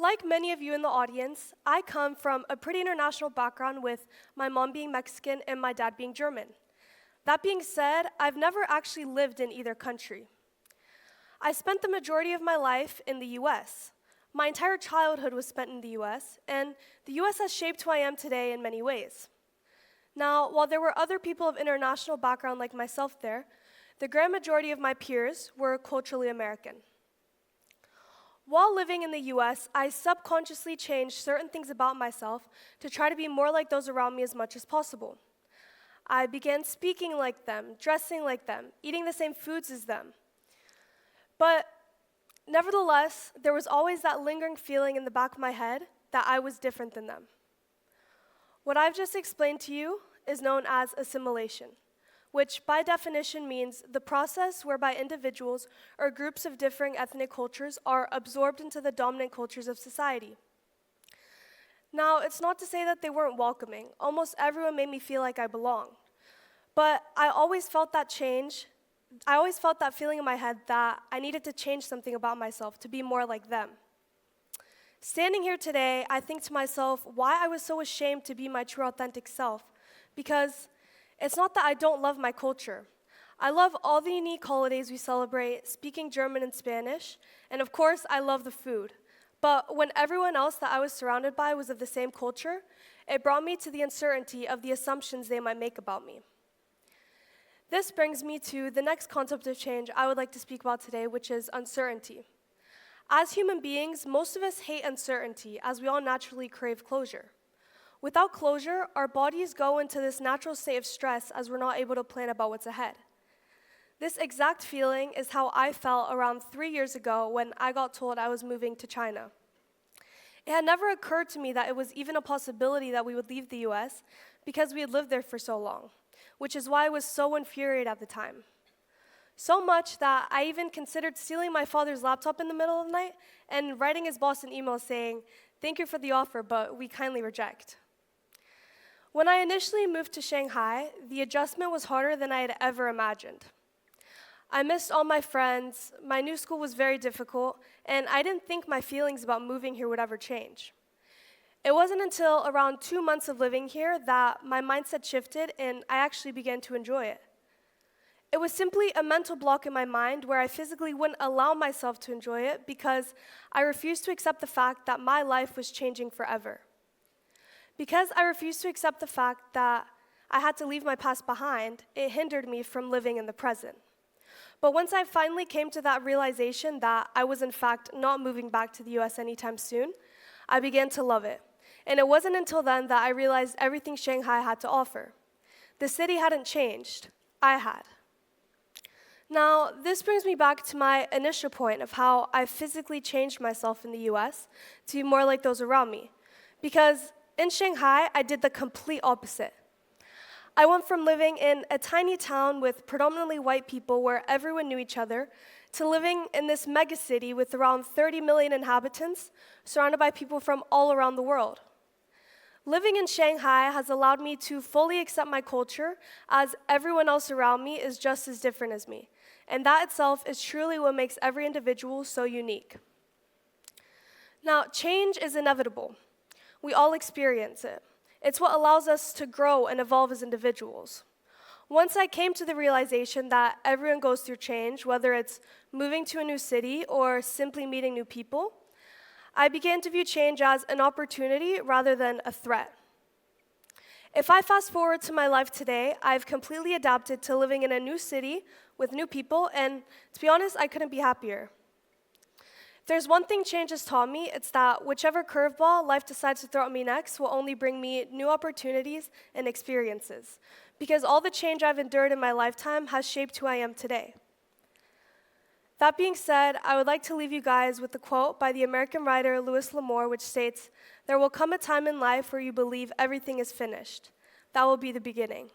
Like many of you in the audience, I come from a pretty international background with my mom being Mexican and my dad being German. That being said, I've never actually lived in either country. I spent the majority of my life in the US. My entire childhood was spent in the US, and the US has shaped who I am today in many ways. Now, while there were other people of international background like myself there, the grand majority of my peers were culturally American. While living in the US, I subconsciously changed certain things about myself to try to be more like those around me as much as possible. I began speaking like them, dressing like them, eating the same foods as them. But nevertheless, there was always that lingering feeling in the back of my head that I was different than them. What I've just explained to you is known as assimilation, which by definition means the process whereby individuals or groups of differing ethnic cultures are absorbed into the dominant cultures of society. Now, it's not to say that they weren't welcoming. Almost everyone made me feel like I belonged. But I always felt that feeling in my head that I needed to change something about myself to be more like them. Standing here today, I think to myself why I was so ashamed to be my true authentic self, because it's not that I don't love my culture. I love all the unique holidays we celebrate, speaking German and Spanish, and of course, I love the food. But when everyone else that I was surrounded by was of the same culture, it brought me to the uncertainty of the assumptions they might make about me. This brings me to the next concept of change I would like to speak about today, which is uncertainty. As human beings, most of us hate uncertainty, as we all naturally crave closure. Without closure, our bodies go into this natural state of stress as we're not able to plan about what's ahead. This exact feeling is how I felt around 3 years ago when I got told I was moving to China. It had never occurred to me that it was even a possibility that we would leave the US because we had lived there for so long, which is why I was so infuriated at the time. So much that I even considered stealing my father's laptop in the middle of the night and writing his boss an email saying, "Thank you for the offer, but we kindly reject." When I initially moved to Shanghai, the adjustment was harder than I had ever imagined. I missed all my friends, my new school was very difficult, and I didn't think my feelings about moving here would ever change. It wasn't until around 2 months of living here that my mindset shifted and I actually began to enjoy it. It was simply a mental block in my mind where I physically wouldn't allow myself to enjoy it because I refused to accept the fact that my life was changing forever. Because I refused to accept the fact that I had to leave my past behind, it hindered me from living in the present. But once I finally came to that realization that I was in fact not moving back to the US anytime soon, I began to love it. And it wasn't until then that I realized everything Shanghai had to offer. The city hadn't changed, I had. Now, this brings me back to my initial point of how I physically changed myself in the US to be more like those around me. Because in Shanghai, I did the complete opposite. I went from living in a tiny town with predominantly white people where everyone knew each other to living in this megacity with around 30 million inhabitants, surrounded by people from all around the world. Living in Shanghai has allowed me to fully accept my culture as everyone else around me is just as different as me. And that itself is truly what makes every individual so unique. Now, change is inevitable. We all experience it. It's what allows us to grow and evolve as individuals. Once I came to the realization that everyone goes through change, whether it's moving to a new city or simply meeting new people, I began to view change as an opportunity rather than a threat. If I fast forward to my life today, I've completely adapted to living in a new city with new people, and to be honest, I couldn't be happier. If there's one thing change has taught me, it's that whichever curveball life decides to throw at me next will only bring me new opportunities and experiences, because all the change I've endured in my lifetime has shaped who I am today. That being said, I would like to leave you guys with a quote by the American writer Louis L'Amour, which states, "There will come a time in life where you believe everything is finished. That will be the beginning."